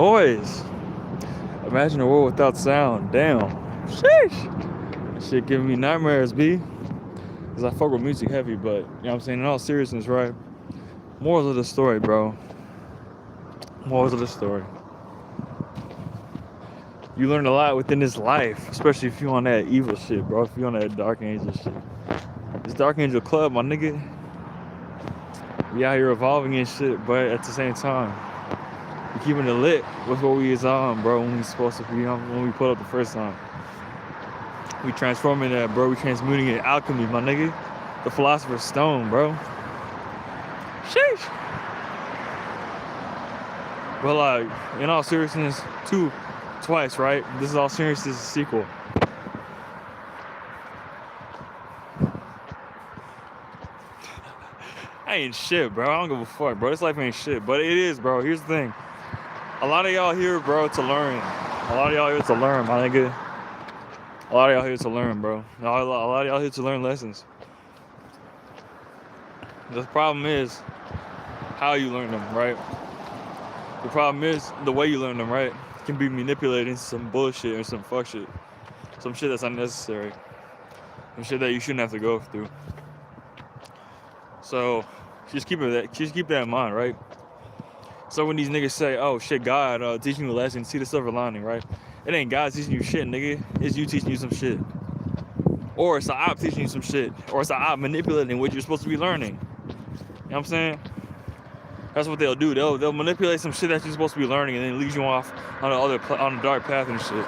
noise. Imagine a world without sound. Damn. Sheesh. That shit giving me nightmares, B. Cause I fuck with music heavy, but you know what I'm saying? In all seriousness, right? Morals of the story, bro. Morals of the story. You learn a lot within this life, especially if you on that evil shit, bro. If you on that Dark Angel shit. This Dark Angel Club, my nigga. We out here evolving and shit, but at the same time, we keeping it lit with what we is on, bro, when we supposed to be on, when we put up the first time. We transforming that, bro. We transmuting it. Alchemy, my nigga. The Philosopher's Stone, bro. Sheesh. But like, in all seriousness, twice, right? This is all serious. This is a sequel. I ain't shit, bro. I don't give a fuck, bro. This life ain't shit, but it is, bro. Here's the thing. A lot of y'all here, bro, to learn. A lot of y'all here to learn, my nigga. A lot of y'all here to learn, bro. A lot of y'all here to learn lessons. The problem is how you learn them, right? The problem is the way you learn them, right? It can be manipulated into some bullshit or some fuck shit. Some shit that's unnecessary. Some shit that you shouldn't have to go through. So just keep that in mind, right? So when these niggas say, oh shit, God teaching you a lesson, see the silver lining, right? It ain't God teaching you shit, nigga. It's you teaching you some shit. Or it's the op teaching you some shit. Or it's the op manipulating what you're supposed to be learning. You know what I'm saying? That's what they'll do. They'll manipulate some shit that you're supposed to be learning and then lead you off on a dark path and shit.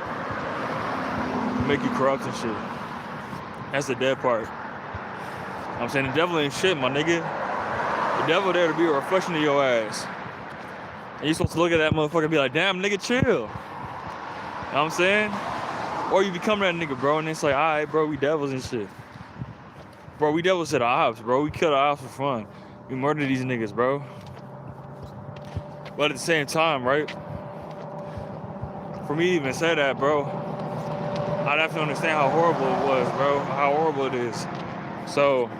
Make you corrupt and shit. That's the dead part. You know what I'm saying? The devil ain't shit, my nigga. The devil there to be a reflection of your ass. And you're supposed to look at that motherfucker and be like, damn, nigga, chill. You know what I'm saying? Or you become that nigga, bro, and it's like, alright, bro, we devils and shit. Bro, we devils to the ops, bro. We kill the ops for fun. We murder these niggas, bro. But at the same time, right? For me to even say that, bro, I'd have to understand how horrible it was, bro. How horrible it is. So,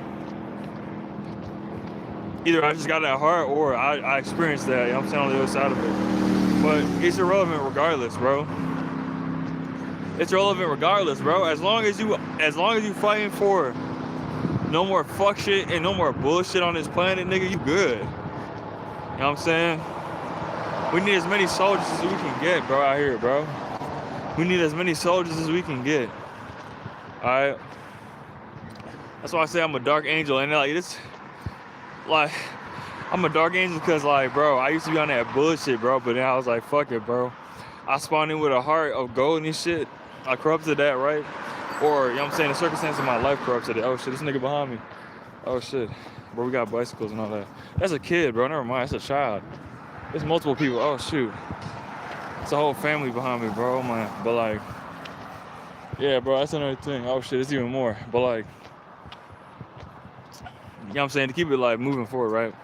either I just got that heart or I experienced that, you know what I'm saying, on the other side of it. But it's irrelevant regardless, bro. It's irrelevant regardless, bro. As long as you fighting for no more fuck shit and no more bullshit on this planet, nigga, you good. You know what I'm saying? We need as many soldiers as we can get, bro, out here, bro. We need as many soldiers as we can get. Alright? That's why I say I'm a dark angel. And like this, like, I'm a dark angel because, like, bro, I used to be on that bullshit, bro. But then I was like, fuck it, bro. I spawned in with a heart of gold and shit. I corrupted that, right? Or, you know what I'm saying, the circumstances of my life corrupted it. Oh shit, this nigga behind me. Oh shit. Bro, we got bicycles and all that. That's a kid, bro. Never mind, that's a child. There's multiple people. Oh shoot. It's a whole family behind me, bro. Oh man. But like, yeah, bro, that's another thing. Oh shit, it's even more. But like, you know what I'm saying, to keep it like moving forward, right?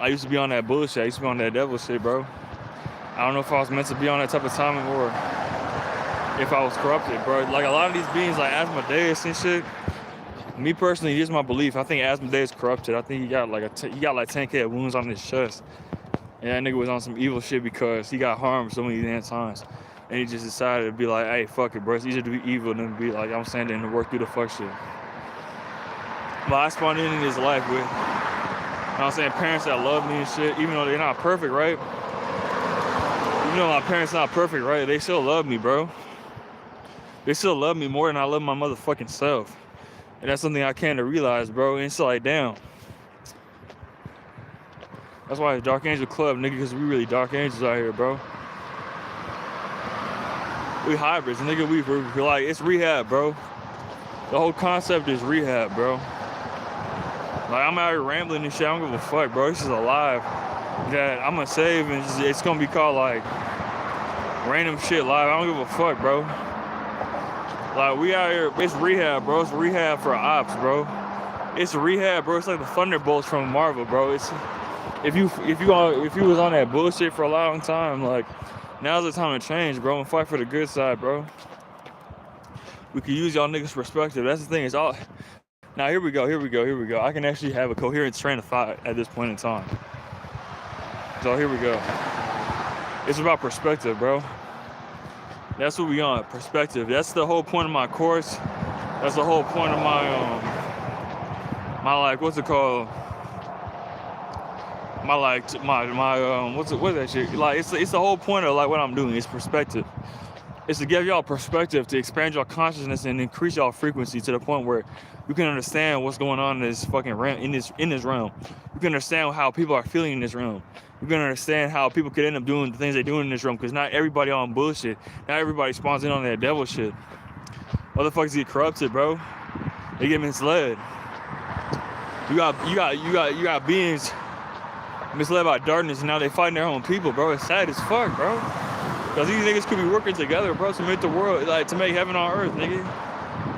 I used to be on that bullshit. I used to be on that devil shit, bro. I don't know if I was meant to be on that type of time or if I was corrupted, bro. Like a lot of these beings, like Asmodeus and shit. Me personally, here's my belief. I think Asmodeus corrupted. I think he got like 10K wounds on his chest. And that nigga was on some evil shit because he got harmed so many damn times. And he just decided to be like, hey, fuck it, bro. It's easier to be evil than to be like, I'm saying, than to work through the fuck shit. But I spawned in his life with, you know what I'm saying, parents that love me and shit, even though they're not perfect, right? Even though my parents not perfect, right? They still love me, bro. They still love me more than I love my motherfucking self. And that's something I came to realize, bro. And it's like, damn. That's why it's Dark Angel Club, nigga, because we really dark angels out here, bro. We hybrids, nigga. We're like, it's rehab, bro. The whole concept is rehab, bro. Like, I'm out here rambling and shit. I don't give a fuck, bro. This is alive. That I'm gonna save, and it's gonna be called, like, random shit live. I don't give a fuck, bro. Like, we out here, it's rehab, bro. It's rehab for ops, bro. It's rehab, bro. It's like the Thunderbolts from Marvel, bro. It's if you was on that bullshit for a long time, like, now's the time to change, bro, and fight for the good side, bro. We could use y'all niggas' perspective. That's the thing. It's all. Now here we go. I can actually have a coherent train of thought at this point in time. So here we go. It's about perspective, bro. That's what we on, perspective. That's the whole point of my course. That's the whole point of my like, what's it called? My like what's that shit? Like it's the whole point of like what I'm doing. It's perspective. It's to give y'all perspective, to expand y'all consciousness and increase y'all frequency to the point where you can understand what's going on in this fucking realm, in this realm. You can understand how people are feeling in this realm. You can understand how people could end up doing the things they're doing in this realm, because not everybody on bullshit. Not everybody spawns in on that devil shit. Motherfuckers get corrupted, bro. They get misled. You got beings misled by darkness, and now they fighting their own people, bro. It's sad as fuck, bro. Because these niggas could be working together, bro, to make the world, like, to make heaven on earth, nigga.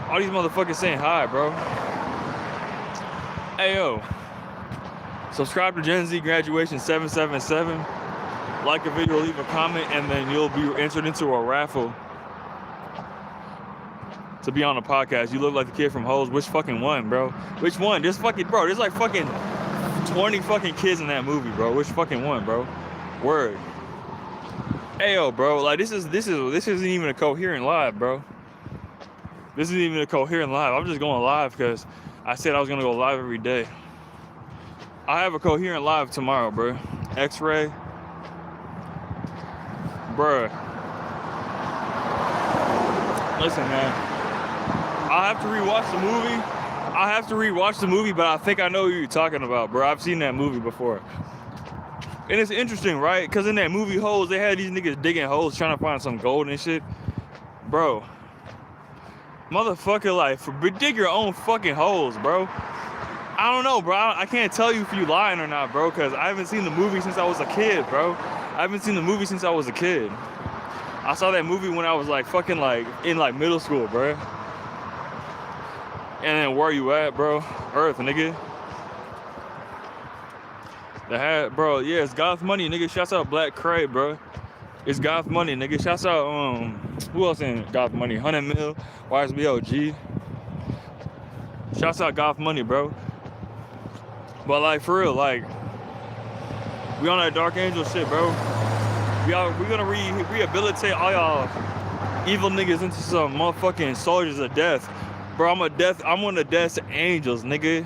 All these motherfuckers saying hi, bro. Hey, yo. Subscribe to Gen Z Graduation 777. Like a video, leave a comment, and then you'll be entered into a raffle to be on the podcast. You look like the kid from Hoes. Which fucking one, bro? Which one? There's fucking, bro, there's like fucking 20 fucking kids in that movie, bro. Which fucking one, bro? Word. Ayo, bro, like this isn't even a coherent live, bro. This isn't even a coherent live. I'm just going live because I said I was gonna go live every day. I have a coherent live tomorrow, bro. X-ray, bro. Listen, man. I have to rewatch the movie. But I think I know who you're talking about, bro. I've seen that movie before. And it's interesting, right? Because in that movie Holes, they had these niggas digging holes trying to find some gold and shit. Bro. Motherfucker, like, dig your own fucking holes, bro. I don't know, bro. I can't tell you if you lying or not, bro, because I haven't seen the movie since I was a kid, bro. I saw that movie when I was, like, fucking, like, in, like, middle school, bro. And then where you at, bro? Earth, nigga. Bro, yeah, it's Goth Money, nigga. Shouts out Black Cray, bro. It's Goth Money, nigga. Shouts out, who else in Goth Money? 100 Mil, YSBLG. Shouts out Goth Money, bro. But, like, for real, like, we on that Dark Angel shit, bro. We're gonna rehabilitate all y'all evil niggas into some motherfucking soldiers of death. Bro, I'm one of Death's angels, nigga.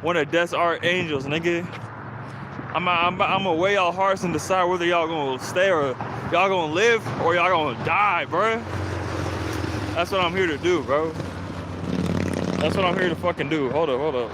One of Death's archangels, nigga. I'm gonna weigh y'all hearts and decide whether y'all gonna stay or y'all gonna live or y'all gonna die, bro. That's what I'm here to do, bro. That's what I'm here to fucking do. Hold up.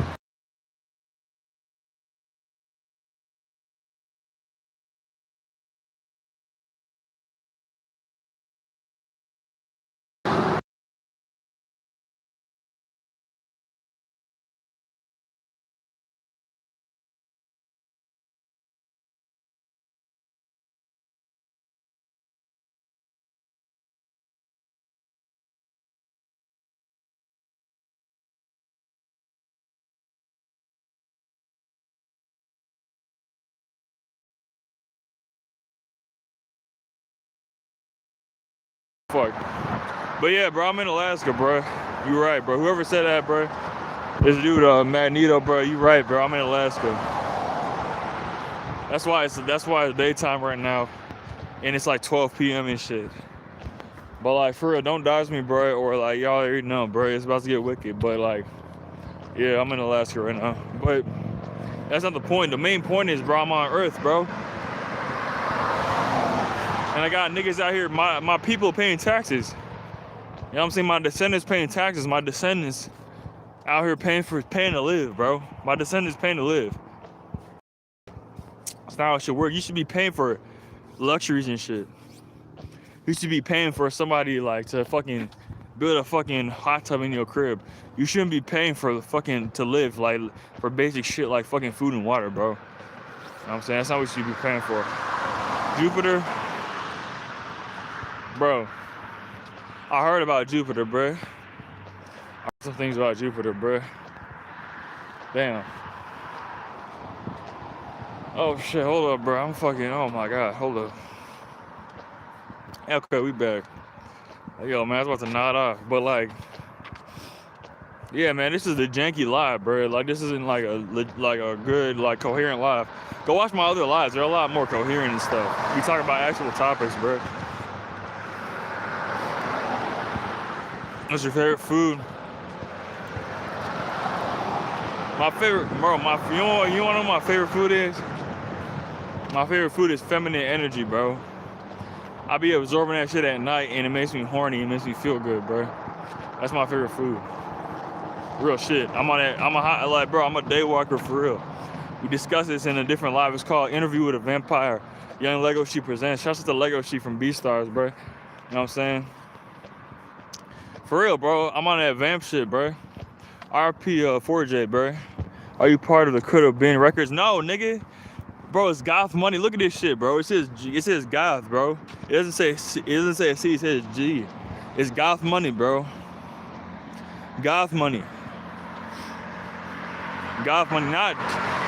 Fuck. But yeah, bro, I'm in Alaska, bro. You right, bro. Whoever said that, bro. This dude, Magneto, bro. You right, bro. I'm in Alaska. That's why it's daytime right now, and it's like 12 p.m. and shit. But like, for real, don't dodge me, bro. Or like, y'all already know, bro. It's about to get wicked. But like, yeah, I'm in Alaska right now. But that's not the point. The main point is, bro, I'm on Earth, bro. And I got niggas out here, my people paying taxes. You know what I'm saying? My descendants paying taxes. My descendants out here paying to live, bro. My descendants paying to live. That's not how it should work. You should be paying for luxuries and shit. You should be paying for somebody like to fucking build a fucking hot tub in your crib. You shouldn't be paying for the fucking to live, like for basic shit like fucking food and water, bro. You know what I'm saying? That's not what you should be paying for. Jupiter. Bro, I heard about Jupiter, bro. I heard some things about Jupiter, bro. Damn. Oh shit, hold up, bro. Oh my god, hold up. Okay, we back. Yo, man, I was about to nod off, but like, yeah, man, this is the janky live, bro. Like, this isn't like a good, like, coherent live. Go watch my other lives. They're a lot more coherent and stuff. We talk about actual topics, bro. What's your favorite food? My favorite, bro. You wanna know what my favorite food is? My favorite food is feminine energy, bro. I be absorbing that shit at night, and it makes me horny. It makes me feel good, bro. That's my favorite food. Real shit. I'm a day walker for real. We discussed this in a different live. It's called Interview with a Vampire. Young Lego She presents. Shouts out to Lego She from BeatStars, bro. You know what I'm saying? For real, bro. I'm on that vamp shit, bro. RP 4J, bro. Are you part of the Could Have Been Records? No, nigga. Bro, it's Goth Money. Look at this shit, bro. It says Goth, bro. It doesn't say a C. It says G. It's Goth Money, bro. Goth Money. Goth Money.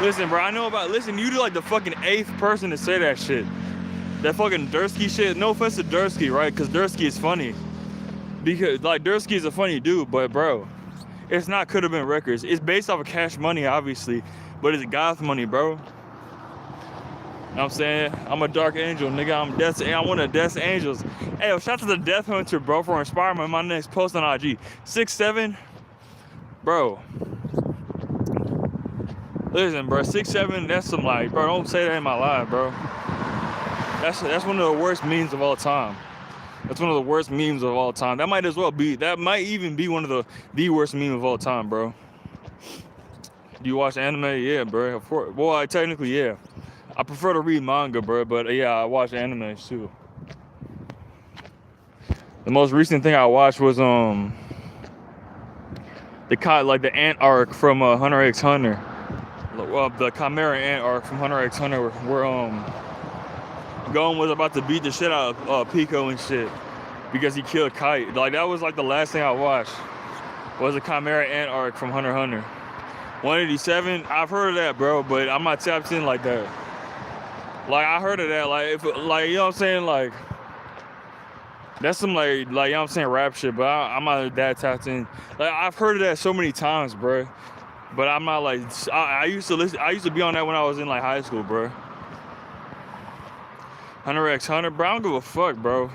Listen, bro. Listen, you like the fucking 8th person to say that shit. That fucking Dursky shit. No offense to Dursky, right? Because Dursky is funny. Because like Dursky is a funny dude, but bro, it's not Could Have Been Records. It's based off of Cash Money, obviously, but it's Goth Money, bro. You know what I'm saying? I'm a dark angel, nigga. I'm one of Death's angels. Hey, yo, shout out to the Death Hunter, bro, for inspiring me in my next post on IG. 6'7", bro. Listen, bro, 6'7", that's some like, bro, don't say that in my life, bro. That's one of the worst memes of all time. That's one of the worst memes of all time. That might even be one of the worst meme of all time, bro. Do you watch anime? Yeah, bro. Of course. Well, technically, yeah. I prefer to read manga, bro, but yeah, I watch anime too. The most recent thing I watched was the ant arc from Hunter x Hunter. Well, the Chimera ant arc from Hunter x Hunter, where Gon was about to beat the shit out of Pico and shit because he killed Kite. Like that was like the last thing I watched was the Chimera ant arc from Hunter x Hunter. 187, I've heard of that, bro, but I'm not tapped in like that. Like I heard of that, like you know what I'm saying, like that's some like you know what I'm saying, rap shit, but I'm not that tapped in. Like I've heard of that so many times, bro, but I'm not like I used to be on that when I was in like high school, bro. Hunter x Hunter, bro, I don't give a fuck, bro.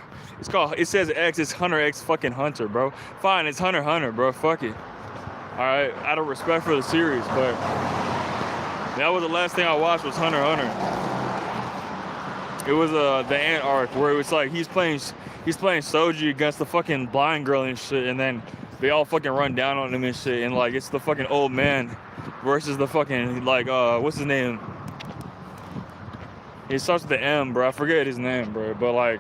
It says X, it's Hunter x fucking Hunter, bro. Fine, it's Hunter x Hunter, bro. Fuck it. All right, out of respect for the series, but that was the last thing I watched was Hunter x Hunter. It was the ant arc where it was like he's playing Soji against the fucking blind girl and shit, and then they all fucking run down on him and shit, and like it's the fucking old man versus the fucking like what's his name? It starts with the M, bro. I forget his name, bro. But like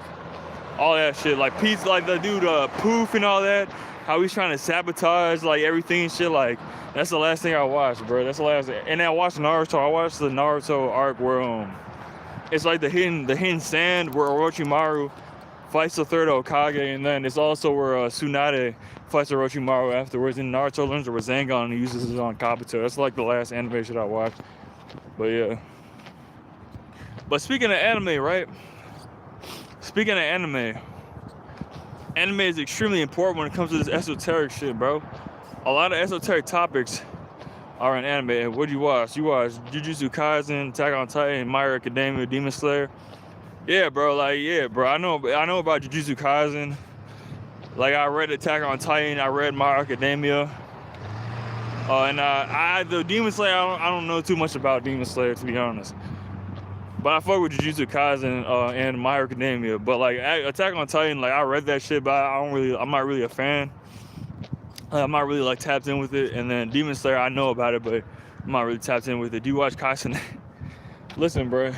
all that shit, like Pete's like the dude Poof and all that. How he's trying to sabotage like everything and shit. Like that's the last thing I watched, bro. That's the last thing. And then I watched Naruto. I watched the Naruto arc where it's like the hidden sand where Orochimaru fights the third Hokage, and then it's also where Tsunade fights Orochimaru afterwards. And Naruto learns the Rasengan and he uses it on Kabuto. That's like the last anime shit I watched. But yeah. But speaking of anime, right? Speaking of anime is extremely important when it comes to this esoteric shit, bro. A lot of esoteric topics are in anime. What do you watch? You watch Jujutsu Kaisen, Attack on Titan, My Hero Academia, Demon Slayer. Yeah, bro. Like, yeah, bro. I know about Jujutsu Kaisen. Like, I read Attack on Titan. I read My Hero Academia. And the Demon Slayer, I don't know too much about Demon Slayer, to be honest. But I fuck with Jujutsu Kaisen and My Hero Academia. But like Attack on Titan, like I read that shit, but I'm not really a fan. I'm not really like tapped in with it. And then Demon Slayer, I know about it, but I'm not really tapped in with it. Do you watch Kaisen? Listen, bro.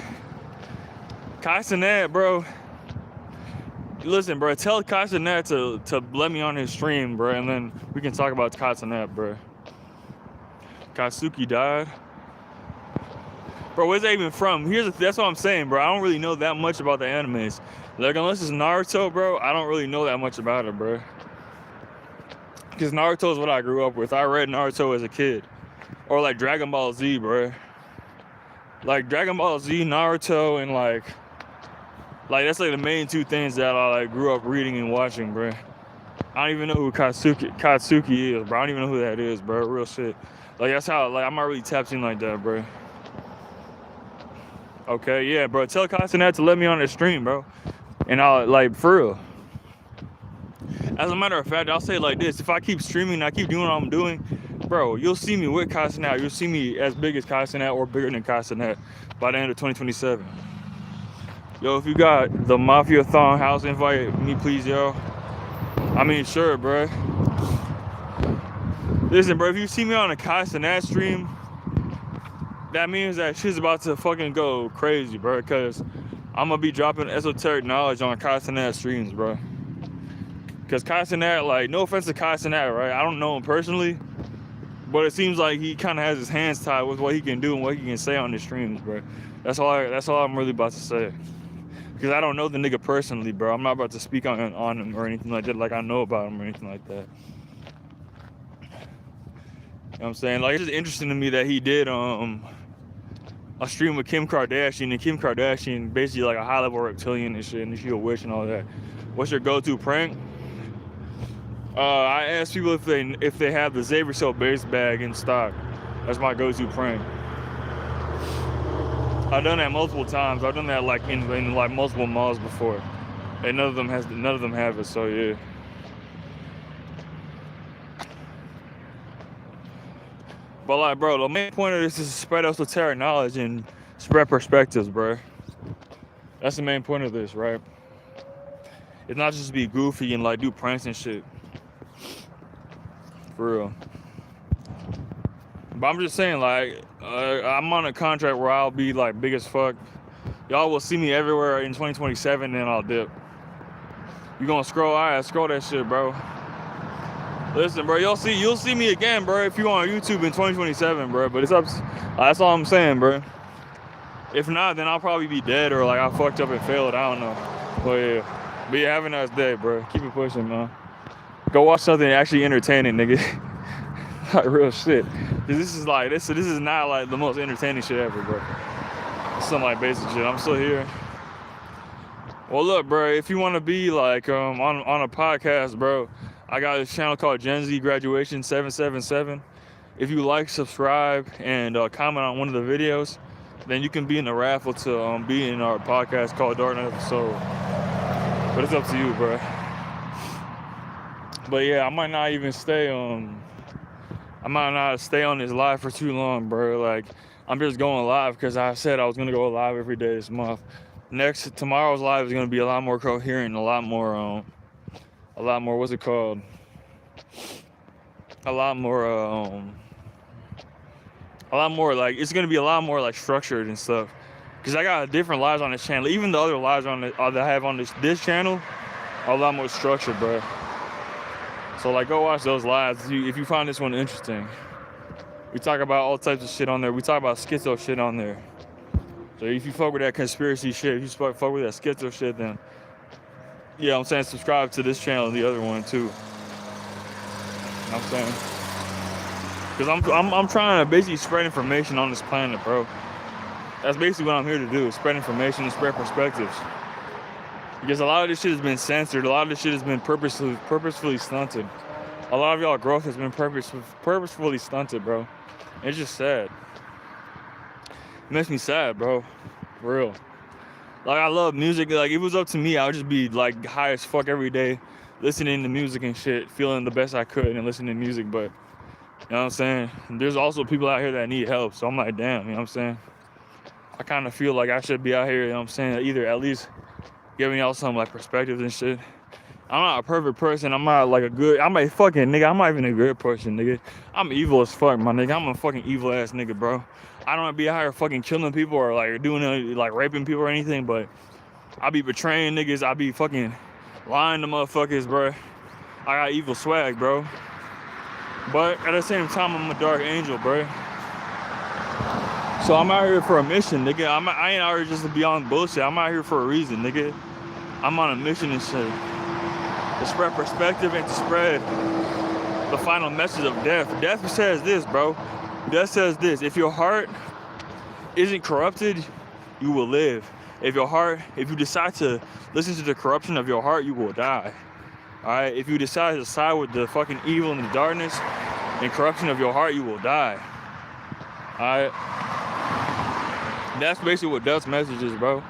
Kaisen, bro. Listen, bro. Tell Kaisen to let me on his stream, bro, and then we can talk about Kaisen, bro. Katsuki died. Bro, where's that even from? That's what I'm saying, bro. I don't really know that much about the animes. Like, unless it's Naruto, bro, I don't really know that much about it, bro. Because Naruto is what I grew up with. I read Naruto as a kid. Or like Dragon Ball Z, bro. Like Dragon Ball Z, Naruto, and like that's like the main two things that I like grew up reading and watching, bro. I don't even know who Katsuki is, bro. I don't even know who that is, bro. Real shit. Like that's how, like I'm not really tapped in like that, bro. Okay, yeah, bro. Tell Castanet to let me on the stream, bro. And I'll, like, for real. As a matter of fact, I'll say it like this. If I keep streaming and I keep doing what I'm doing, bro, you'll see me with Castanet. You'll see me as big as Castanet or bigger than Castanet by the end of 2027. Yo, if you got the Mafia Thon house invite me, please, yo. I mean, sure, bro. Listen, bro, if you see me on a Castanet stream, that means that shit's about to fucking go crazy, bro, because I'm going to be dropping esoteric knowledge on Castanet streams, bro. Because Castanet, like, no offense to Castanet, right? I don't know him personally, but it seems like he kind of has his hands tied with what he can do and what he can say on the streams, bro. That's all I'm really about to say. Because I don't know the nigga personally, bro. I'm not about to speak on him or anything like that, like I know about him or anything like that. You know what I'm saying? Like, it's just interesting to me that he did a stream with Kim Kardashian, and Kim Kardashian basically like a high-level reptilian and shit, and she a witch and all that. What's your go-to prank? I ask people if they have the Xavier Cell base bag in stock. That's my go-to prank. I've done that multiple times. I've done that like in like multiple malls before, and none of them have it. So yeah. But like, bro, the main point of this is to spread esoteric knowledge and spread perspectives, bro. That's the main point of this, right? It's not just to be goofy and like do pranks and shit. For real. But I'm just saying, like, I'm on a contract where I'll be like big as fuck. Y'all will see me everywhere in 2027, and I'll dip. You gonna scroll that shit, bro. Listen, bro, you'll see me again, bro, if you on YouTube in 2027, bro. But it's up. That's all I'm saying, bro. If not, then I'll probably be dead or like I fucked up and failed. I don't know. But yeah. But yeah, have a nice day, bro. Keep it pushing, man. Go watch something actually entertaining, nigga. Like real shit. Cause this is not like the most entertaining shit ever, bro. Some like basic shit. I'm still here. Well, look, bro. If you want to be like on a podcast, bro, I got this channel called Gen Z Graduation 777. If you like, subscribe, and comment on one of the videos, then you can be in the raffle to be in our podcast called Dark Knight Episode. But it's up to you, bro. But yeah, I might not even stay on this live for too long, bro. Like, I'm just going live because I said I was gonna go live every day this month. Tomorrow's live is gonna be a lot more coherent and a lot more what's it called? A lot more like, it's gonna be a lot more like structured and stuff. Cause I got different lives on this channel. Even the other lives that I have on this channel are a lot more structured, bro. So like, go watch those lives if you find this one interesting. We talk about all types of shit on there. We talk about schizo shit on there. So if you fuck with that conspiracy shit, if you fuck with that schizo shit, then yeah, I'm saying subscribe to this channel and the other one too. You know what I'm saying? Because I'm trying to basically spread information on this planet, bro. That's basically what I'm here to do, spread information and spread perspectives. Because a lot of this shit has been censored. A lot of this shit has been purposefully stunted. A lot of y'all growth has been purposefully stunted, bro. It's just sad. It makes me sad, bro. For real. Like, I love music. Like, if it was up to me, I would just be like high as fuck every day, listening to music and shit, feeling the best I could and listening to music. But, you know what I'm saying? There's also people out here that need help. So I'm like, damn, you know what I'm saying? I kind of feel like I should be out here, you know what I'm saying? Either at least giving y'all some like perspectives and shit. I'm not a perfect person. I'm not like I'm not even a good person, nigga. I'm evil as fuck, my nigga. I'm a fucking evil ass nigga, bro. I don't be out here fucking killing people or like doing like raping people or anything, but I be betraying niggas. I be fucking lying to motherfuckers, bro. I got evil swag, bro. But at the same time, I'm a dark angel, bro. So I'm out here for a mission, nigga. I ain't out here just to be on bullshit. I'm out here for a reason, nigga. I'm on a mission and shit. To spread perspective and to spread the final message of death. Death says this, bro. Death says this. If your heart isn't corrupted, you will live. If you decide to listen to the corruption of your heart, you will die. Alright? If you decide to side with the fucking evil and the darkness and corruption of your heart, you will die. Alright? That's basically what Duck's message is, bro.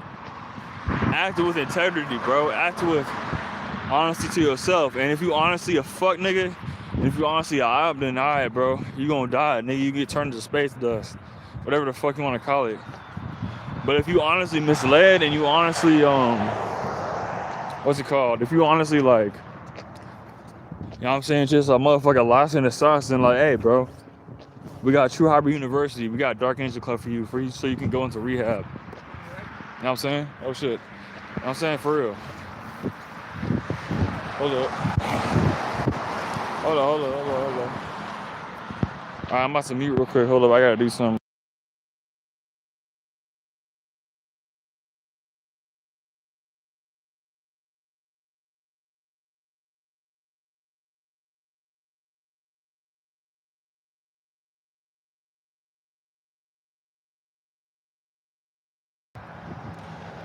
Act with integrity, bro. Act with honesty to yourself. And if you honestly a fuck nigga, and if you honestly a op, then alright, bro. You gonna die, nigga. You get turned into space dust. Whatever the fuck you wanna call it. But if you honestly misled and you honestly, what's it called? If you honestly like, you know what I'm saying, just a motherfucker lost in the sauce and like, hey, bro, we got True Harbor University, we got Dark Angel Club for you so you can go into rehab. You know what I'm saying? Oh shit. You know what I'm saying? For real. Hold up. Hold on. Alright, I'm about to mute real quick. Hold up, I gotta do something.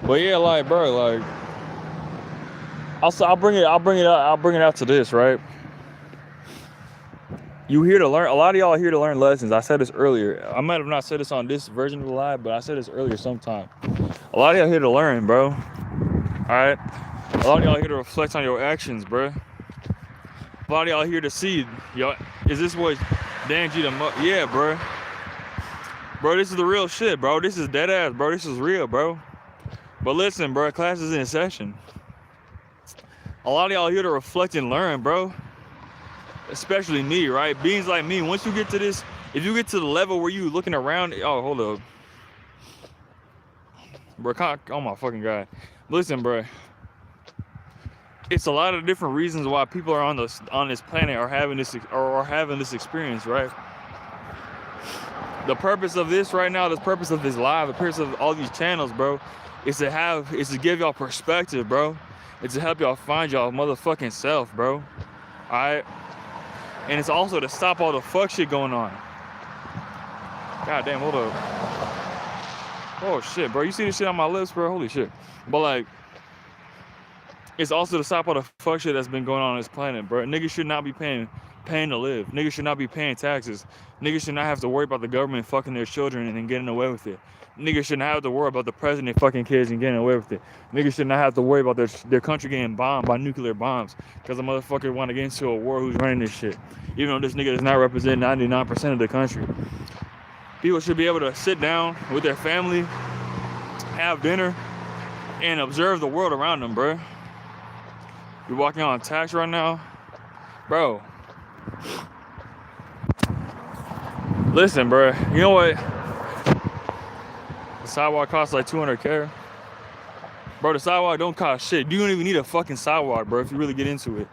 But yeah, like, bro, like, I'll bring it out to this, right? You here to learn. A lot of y'all are here to learn lessons. I said this earlier. I might have not said this on this version of the live, but I said this earlier sometime. A lot of y'all here to learn, bro. All right. A lot of y'all here to reflect on your actions, bro. A lot of y'all here to see, yo, is this what Dan G yeah, bro. Bro, this is the real shit, bro. This is dead ass, bro. This is real, bro. But listen, bro, class is in session. A lot of y'all here to reflect and learn, bro. Especially me, right? Beings like me, once you get to this, if you get to the level where you looking around, oh, hold up. Bro, oh my fucking God. Listen, bro. It's a lot of different reasons why people are on this planet or having this experience, right? The purpose of this right now, the purpose of this live, the purpose of all these channels, bro, is to give y'all perspective, bro. It's to help y'all find y'all motherfucking self, bro. Alright? And it's also to stop all the fuck shit going on. God damn, hold up. Oh shit, bro. You see this shit on my lips, bro? Holy shit. But like, it's also to stop all the fuck shit that's been going on this planet, bro. Niggas should not be paying to live. Niggas should not be paying taxes. Niggas should not have to worry about the government fucking their children and then getting away with it. Niggas should not have to worry about the president fucking kids and getting away with it. Niggas should not have to worry about their country getting bombed by nuclear bombs because a motherfucker want to get into a war who's running this shit. Even though this nigga does not represent 99% of the country. People should be able to sit down with their family, have dinner, and observe the world around them, bro. You're walking on tax right now, bro. Listen, bro. You know what? The sidewalk costs like $200K. Bro, the sidewalk don't cost shit. You don't even need a fucking sidewalk, bro, if you really get into it.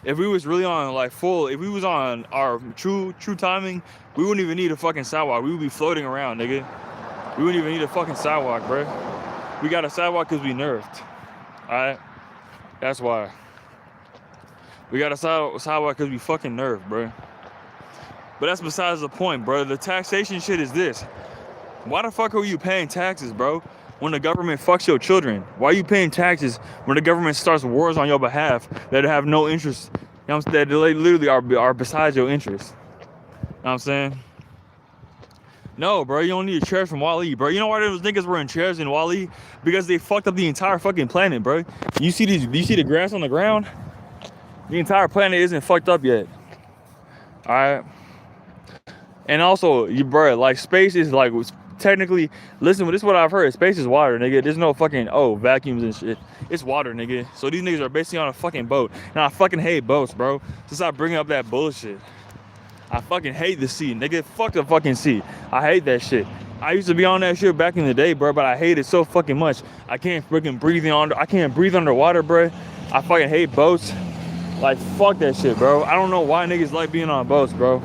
If we was really on like if we was on our true timing, we wouldn't even need a fucking sidewalk. We would be floating around, nigga. We wouldn't even need a fucking sidewalk, bro. We got a sidewalk because we nerfed. Alright? That's why. We got a sidewalk because we fucking nerfed, bro. But that's besides the point, bro. The taxation shit is this. Why the fuck are you paying taxes, bro, when the government fucks your children? Why are you paying taxes when the government starts wars on your behalf that have no interest? You know what I'm saying? That literally are besides your interest. You know what I'm saying? No, bro, you don't need a chair from Wall-E, bro. You know why those niggas were in chairs in Wall-E? Because they fucked up the entire fucking planet, bro. You see the grass on the ground? The entire planet isn't fucked up yet. Alright? And also, bro, like, space is like, technically, listen, this is what I've heard. Space is water, nigga. There's no fucking, vacuums and shit. It's water, nigga. So these niggas are basically on a fucking boat. And I fucking hate boats, bro. So stop bringing up that bullshit. I fucking hate the sea, nigga. Fuck the fucking sea. I hate that shit. I used to be on that shit back in the day, bro, but I hate it so fucking much. I can't freaking I can't breathe underwater, bro. I fucking hate boats. Like, fuck that shit, bro. I don't know why niggas like being on boats, bro.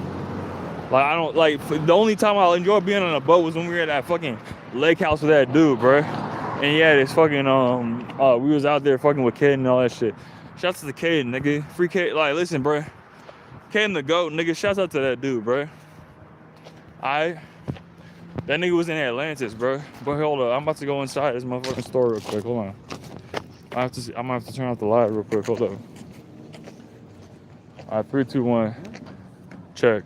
Like, I don't, like, the only time I'll enjoy being on a boat was when we were at that fucking lake house with that dude, bro. And yeah, this fucking, we was out there fucking with Caden and all that shit. Shouts to the Caden, nigga. Free Caden, like, listen, bro. Caden the GOAT, nigga. Shouts out to that dude, bro. That nigga was in Atlantis, bro. But hold up, I'm about to go inside this motherfucking store real quick. Hold on. I'm gonna have to turn off the light real quick. Hold up. All right, 3, 2, 1. Check.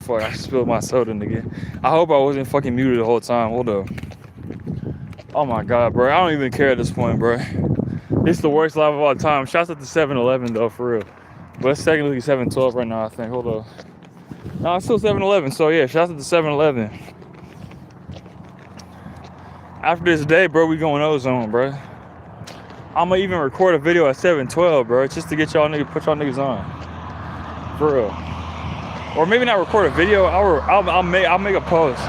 Fuck, I spilled my soda, nigga. I hope I wasn't fucking muted the whole time. Hold up. Oh my god, bro. I don't even care at this point, bro. This is the worst live of all time. Shouts out to 7-Eleven though, for real. But it's technically 7-12 right now, I think. Hold up. No, it's still 7-Eleven. So yeah, shouts out to 7-Eleven. After this day, bro, we going ozone, bro. I'ma even record a video at 7-12, bro, just to get y'all niggas, put y'all niggas on. For real. Or maybe not record a video. I'll make a post,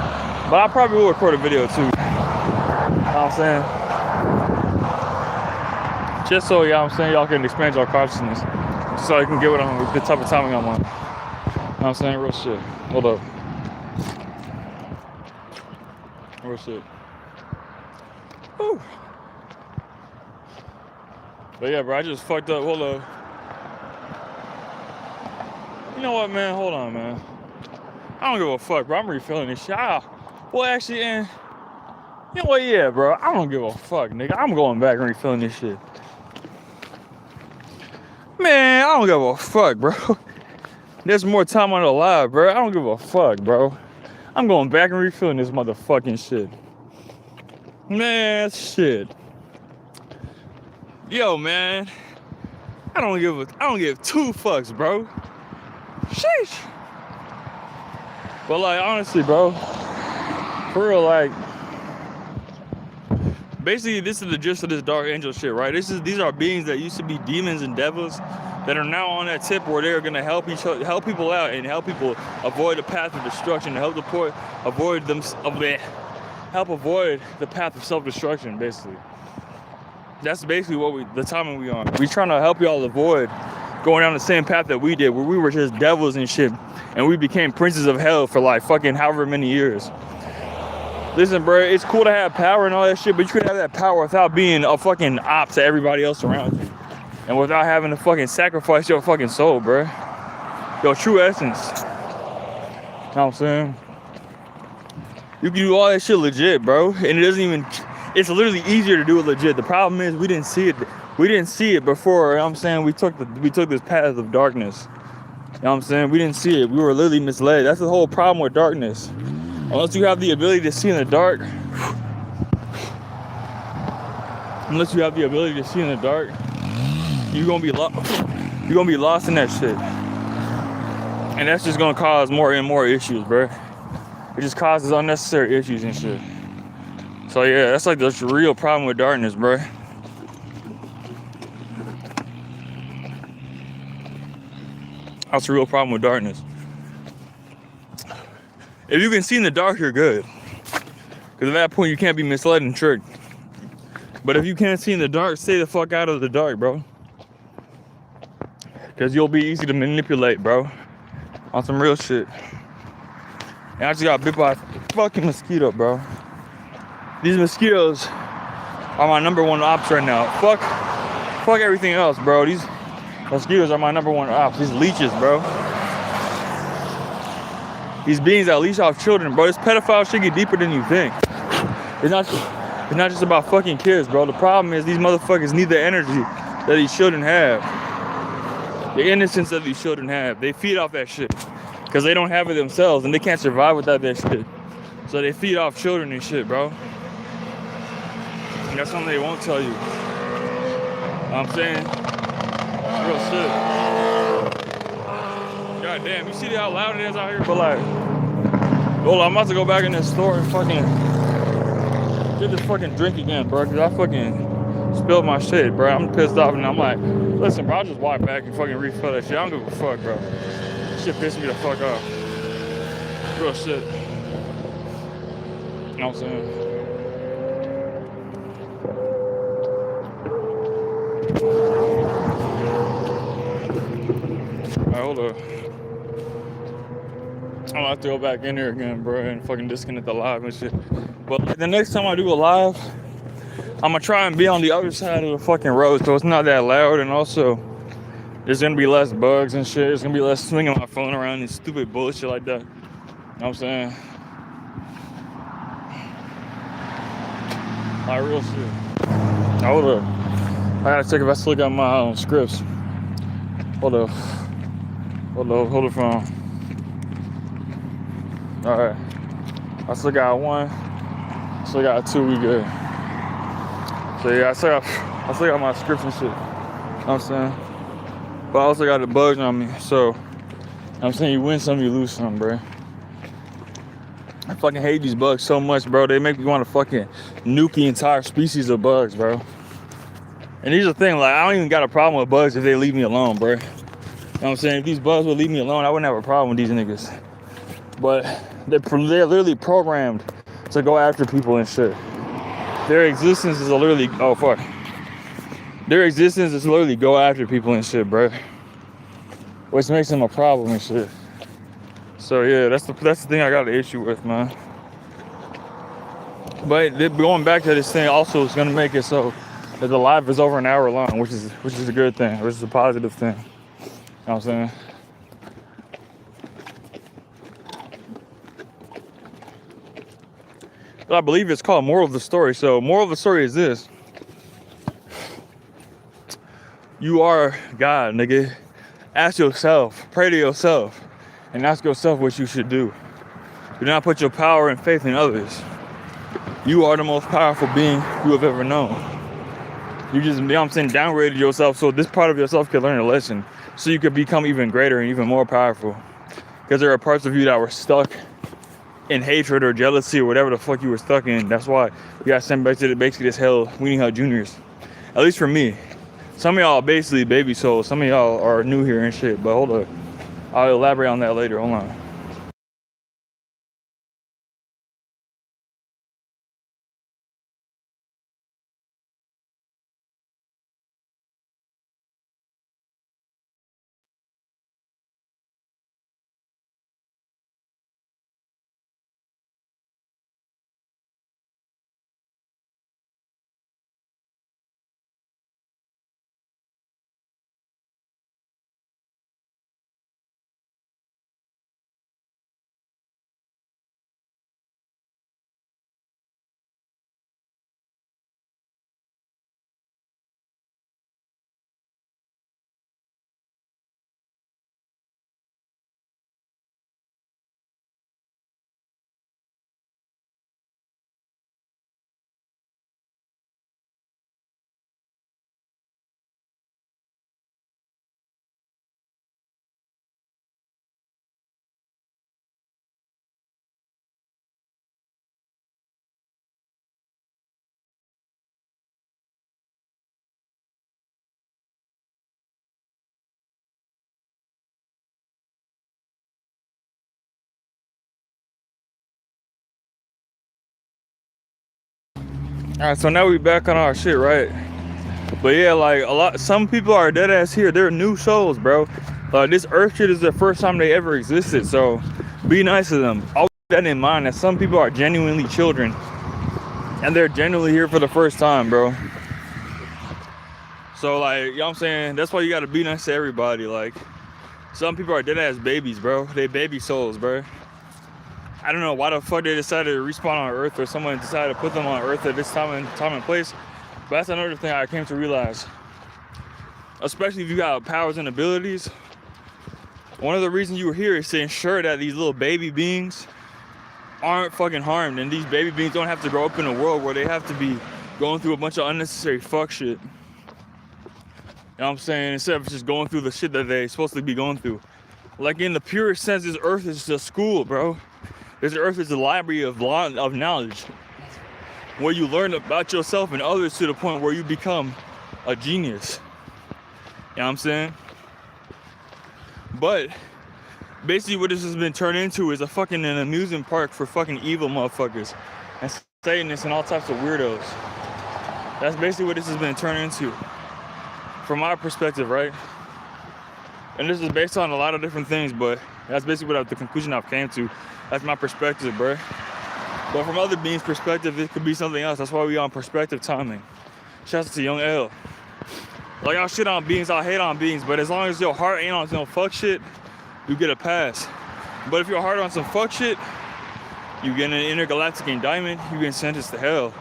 but I probably will record a video too. You know what I'm saying? Just so, you know what I'm saying, y'all can expand your consciousness. Just so you can get what I'm, the type of timing I'm on. You know what I'm saying? Real shit. Hold up. Real shit. Woo. But yeah, bro, I just fucked up. Hold up. You know what, man? Hold on, man. I don't give a fuck, bro. I'm refilling this shit. Well, actually, you know what? Yeah, bro. I don't give a fuck, nigga. I'm going back and refilling this shit. Man, I don't give a fuck, bro. There's more time on the live, bro. I don't give a fuck, bro. I'm going back and refilling this motherfucking shit. Man, shit. Yo, man. I don't give two fucks, bro. Sheesh. But like, honestly, bro, for real, like, basically, this is the gist of this Dark Angel shit, right? These are beings that used to be demons and devils that are now on that tip where they're gonna help people out and help people avoid the path of destruction, help avoid the path of self-destruction, basically. That's basically the timing we on. We trying to help y'all avoid going down the same path that we did, where we were just devils and shit, and we became princes of hell for like fucking however many years. Listen, bro, it's cool to have power and all that shit, but you could have that power without being a fucking op to everybody else around you, and without having to fucking sacrifice your fucking soul, bro. Your true essence. You know what I'm saying? You can do all that shit legit, bro, and it doesn't even. It's literally easier to do it legit. The problem is we didn't see it. We didn't see it before. You know what I'm saying? We took this path of darkness. You know what I'm saying? We didn't see it. We were literally misled. That's the whole problem with darkness. Unless you have the ability to see in the dark. Unless you have the ability to see in the dark, you're gonna be lost in that shit. And that's just gonna cause more and more issues, bro. It just causes unnecessary issues and shit. So yeah, that's like the real problem with darkness, bro. That's the real problem with darkness. If you can see in the dark, you're good. Because at that point, you can't be misled and tricked. But if you can't see in the dark, stay the fuck out of the dark, bro. Because you'll be easy to manipulate, bro. On some real shit. And I just got bit by a fucking mosquito, bro. These mosquitoes are my number one ops right now. Fuck everything else, bro. These mosquitoes are my number one ops. These leeches, bro. These beings that leash off children, bro. This pedophile shit get deeper than you think. It's not just about fucking kids, bro. The problem is these motherfuckers need the energy that these children have. The innocence that these children have. They feed off that shit. Because they don't have it themselves and they can't survive without that shit. So they feed off children and shit, bro. And that's something they won't tell you. You know what I'm saying? Real shit. God damn, you see how loud it is out here? But like, hold on, I'm about to go back in this store and fucking get this fucking drink again, bro. Cause I fucking spilled my shit, bro. I'm pissed off and I'm like, listen, bro, I'll just walk back and fucking refill that shit. I don't give a fuck, bro. This shit pissed me the fuck off. Real shit. You know what I'm saying? Alright, hold up. I'm gonna have to go back in there again, bro, and fucking disconnect the live and shit. But like, the next time I do a live, I'm gonna try and be on the other side of the fucking road so it's not that loud, and also there's gonna be less bugs and shit. There's gonna be less swinging my phone around and stupid bullshit like that. You know what I'm saying? Like real shit. Hold up. I gotta check if I still got my scripts. Hold up. Hold the phone. All right. I still got one. Still got two. We good. So yeah, I still got my scripts and shit. You know what I'm saying? But I also got the bugs on me. So I'm saying you win some, you lose some, bro. I fucking hate these bugs so much, bro. They make me want to fucking nuke the entire species of bugs, bro. And here's the thing, like, I don't even got a problem with bugs if they leave me alone, bro. You know what I'm saying? If these bugs would leave me alone, I wouldn't have a problem with these niggas. But they're literally programmed to go after people and shit. Their existence is literally, oh fuck. Their existence is literally go after people and shit, bro. Which makes them a problem and shit. So yeah, that's the thing I got an issue with, man. But going back to this thing also is gonna make it so that the live is over an hour long, which is a good thing, which is a positive thing. You know what I'm saying? But I believe it's called Moral of the Story. So moral of the story is this. You are God, nigga. Ask yourself, pray to yourself, and ask yourself what you should do. Do not put your power and faith in others. You are the most powerful being you have ever known. You just, you know what I'm saying, downgraded yourself so this part of yourself could learn a lesson. So you could become even greater and even more powerful. Because there are parts of you that were stuck in hatred or jealousy or whatever the fuck you were stuck in. That's why you got sent back to basically this hell, Weenie Hut Juniors. At least for me. Some of y'all are basically baby souls. Some of y'all are new here and shit. But hold up. I'll elaborate on that later. Hold on. Alright, so now we back on our shit, right? But yeah, like some people are dead ass here. They're new souls, bro. This earth shit is the first time they ever existed. So be nice to them. Always keep that in mind that some people are genuinely children. And they're genuinely here for the first time, bro. So like, you know what I'm saying? That's why you gotta be nice to everybody. Like, some people are dead ass babies, bro. They baby souls, bro. I don't know why the fuck they decided to respawn on Earth, or someone decided to put them on Earth at this time and place. But that's another thing I came to realize. Especially if you got powers and abilities. One of the reasons you were here is to ensure that these little baby beings aren't fucking harmed. And these baby beings don't have to grow up in a world where they have to be going through a bunch of unnecessary fuck shit. You know what I'm saying? Instead of just going through the shit that they're supposed to be going through. Like, in the purest sense, this Earth is a school, bro. This Earth is a library of knowledge, where you learn about yourself and others to the point where you become a genius. You know what I'm saying? But basically what this has been turned into is an amusement park for fucking evil motherfuckers and Satanists and all types of weirdos. That's basically what this has been turned into, from my perspective, right? And this is based on a lot of different things, but that's basically the conclusion I've came to. That's my perspective, bro. But from other beings' perspective, it could be something else. That's why we on perspective timing. Shouts to Young L. Like, I'll shit on beings, I'll hate on beings, but as long as your heart ain't on some fuck shit, you get a pass. But if your heart on some fuck shit, you get an intergalactic indictment, you get sentenced to hell.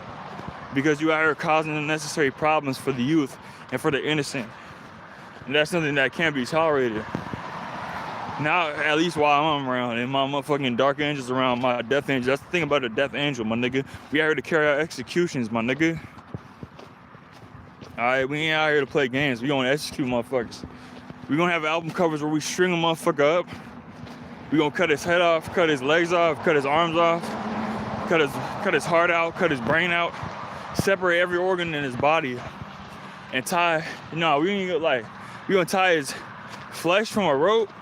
Because you out here causing unnecessary problems for the youth and for the innocent. And that's something that can't be tolerated. Now, at least while I'm around, and my motherfucking dark angels around, my death angel. That's the thing about a death angel, my nigga. We out here to carry out executions, my nigga. Alright, we ain't out here to play games. We gonna execute motherfuckers. We gonna have album covers where we string a motherfucker up. We gonna cut his head off, cut his legs off, cut his arms off, cut his heart out, cut his brain out, separate every organ in his body, and tie. No, we ain't like, we gonna tie his flesh from a rope,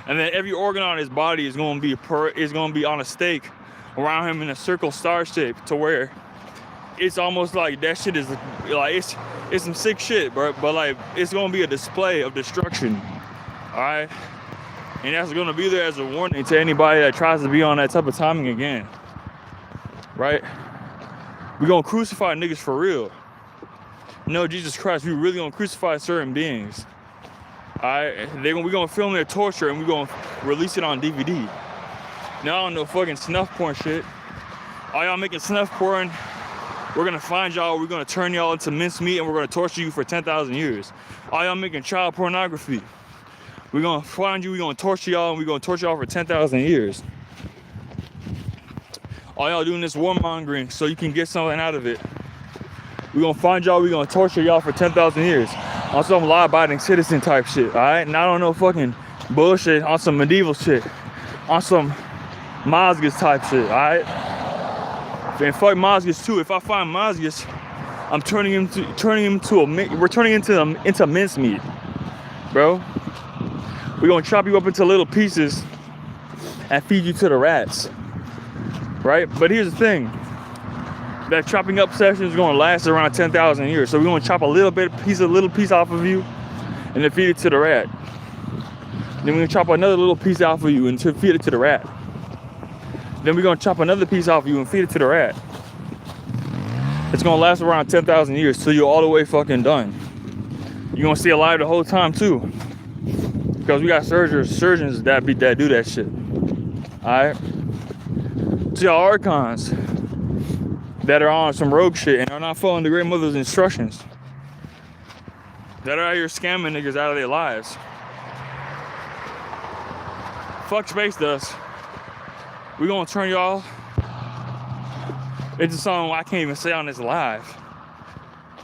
and then every organ on his body is gonna be on a stake around him in a circle star shape, to where it's almost like that shit is like it's some sick shit, bro. But like it's gonna be a display of destruction, all right. And that's gonna be there as a warning to anybody that tries to be on that type of timing again, right? We gonna crucify niggas for real. No, Jesus Christ, we really gonna crucify certain beings. Alright, we gonna film their torture and we gonna release it on DVD. Now on no fucking snuff porn shit. All y'all making snuff porn, we're gonna find y'all, we're gonna turn y'all into mincemeat and we're gonna torture you for 10,000 years. All y'all making child pornography, we're gonna find you, we're gonna torture y'all, and we're gonna torture y'all for 10,000 years. All y'all doing this warmongering so you can get something out of it. We're gonna find y'all, we're gonna torture y'all for 10,000 years. On some law-abiding citizen type shit, alright? Not on no fucking bullshit, on some medieval shit. On some Mazgas type shit, alright? And fuck Mazgas too. If I find Mazgas, I'm turning him into mincemeat, bro. We're gonna chop you up into little pieces and feed you to the rats, right? But here's the thing, that chopping up session is gonna last around 10,000 years. So we're gonna chop a little piece off of you and then feed it to the rat. Then we're gonna chop another little piece off of you and feed it to the rat. Then we're gonna chop another piece off of you and feed it to the rat. It's gonna last around 10,000 years till you're all the way fucking done. You're gonna stay alive the whole time too. Because we got surgeons that do that shit. Alright? To y'all archons that are on some rogue shit and are not following the Great Mother's instructions, that are out here scamming niggas out of their lives. Fuck Space Dust. We gonna turn y'all into something I can't even say on this live,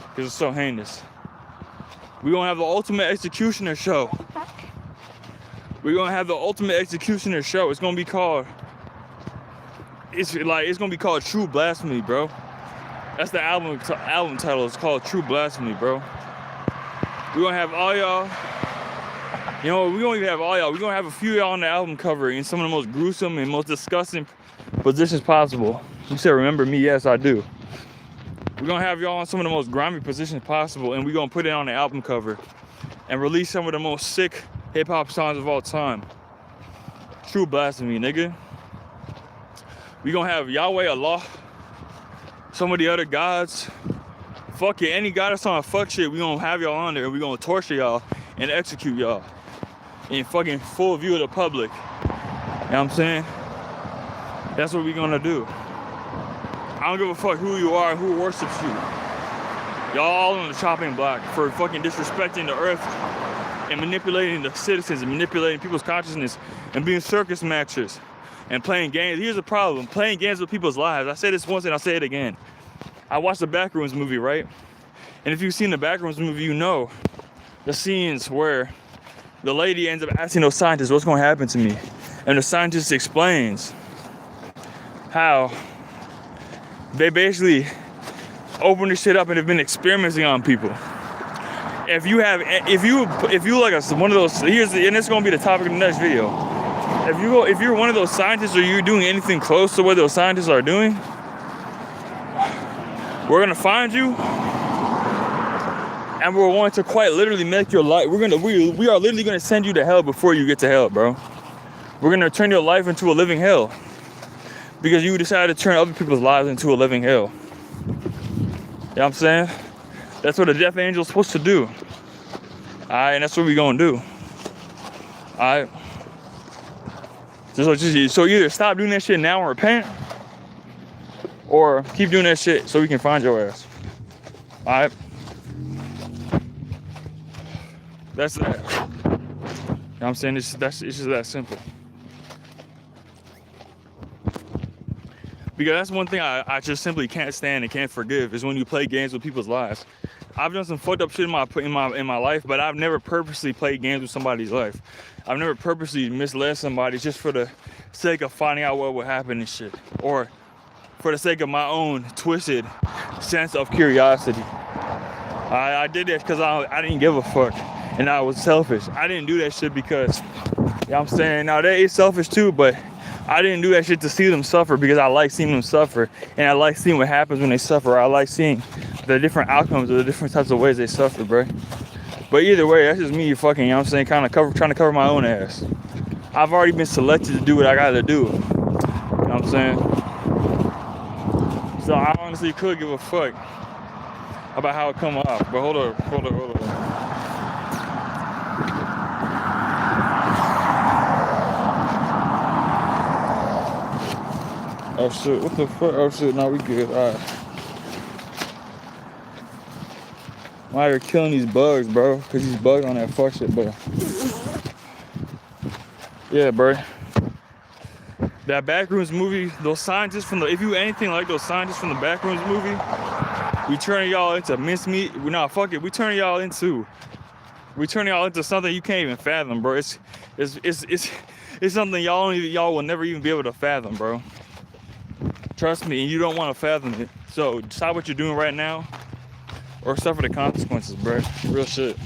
because it's so heinous. We gonna have the ultimate executioner show. We're gonna have the ultimate executioner show. It's gonna be called, it's gonna be called True Blasphemy, bro. That's the album title. It's called True Blasphemy, bro. We're gonna have all y'all, you know, we don't even have all y'all. We're gonna have a few y'all on the album cover in some of the most gruesome and most disgusting positions possible. You said, remember me? Yes, I do. We're gonna have y'all in some of the most grimy positions possible, and we're gonna put it on the album cover and release some of the most sick hip-hop songs of all time. True Blasphemy, nigga. We gonna have Yahweh, Allah, some of the other gods. Fuck it, any god that's on fuck shit, we gonna have y'all on there and we gonna torture y'all and execute y'all in fucking full view of the public. You know what I'm saying? That's what we gonna do. I don't give a fuck who you are and who worships you. Y'all all on the chopping block for fucking disrespecting the earth and manipulating the citizens and manipulating people's consciousness and being circus matchers and playing games. Here's the problem, playing games with people's lives. I said this once and I'll say it again. I watched the Backrooms movie, right? And if you've seen the Backrooms movie, you know the scenes where the lady ends up asking those scientists, what's gonna happen to me? And the scientist explains how they basically opened this shit up and have been experimenting on people. If you like one of those, and it's gonna be the topic of the next video. If you're one of those scientists or you're doing anything close to what those scientists are doing, we're gonna find you and we're going to quite literally make your life. We are literally gonna send you to hell before you get to hell, bro. We're gonna turn your life into a living hell because you decided to turn other people's lives into a living hell. You know what I'm saying? That's what a death angel is supposed to do. Alright, and that's what we're gonna do. Alright. So either stop doing that shit now and repent, or keep doing that shit so we can find your ass. Alright? That's that. know what I'm saying? It's just that simple. Because that's one thing I just simply can't stand and can't forgive is when you play games with people's lives. I've done some fucked up shit in my life, but I've never purposely played games with somebody's life. I've never purposely misled somebody just for the sake of finding out what would happen and shit, or for the sake of my own twisted sense of curiosity. I did that because I didn't give a fuck, and I was selfish. I didn't do that shit because, you know what I'm saying? Now, that is selfish too, but I didn't do that shit to see them suffer because I like seeing them suffer, and I like seeing what happens when they suffer. I like seeing the different outcomes of the different types of ways they suffer, bro. But either way, that's just me fucking, you know what I'm saying, kind of trying to cover my own ass. I've already been selected to do what I gotta do. You know what I'm saying? So I honestly could give a fuck about how it come off. But hold on. Oh shit, what the fuck? Oh shit, no, we good. Alright. I'm out here killing these bugs, bro. Cause these bugs on that fuck shit, bro. Yeah, bro. That Backrooms movie, those scientists from if you anything like those scientists from the Backrooms movie, we turning y'all into mincemeat. Nah, fuck it. We turning y'all into something you can't even fathom, bro. It's something y'all will never even be able to fathom, bro. Trust me, and you don't want to fathom it. So stop what you're doing right now, or suffer the consequences, bro. Real shit.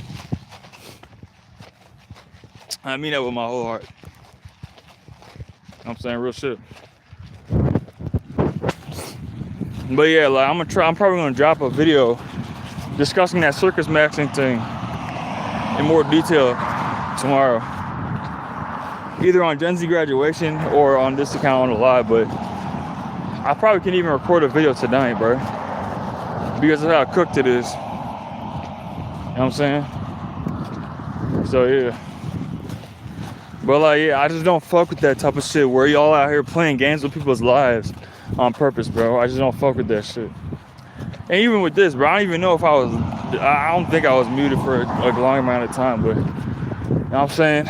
I mean that with my whole heart. I'm saying real shit. But yeah, like I'm probably gonna drop a video discussing that circus maxing thing in more detail tomorrow. Either on Gen Z graduation or on this account on the live, but I probably can't even record a video tonight, bro. Because of how cooked it is. You know what I'm saying? So yeah. But like, yeah, I just don't fuck with that type of shit where y'all out here playing games with people's lives on purpose, bro. I just don't fuck with that shit. And even with this, bro, I don't even know if I don't think I was muted for a long amount of time, but, you know what I'm saying?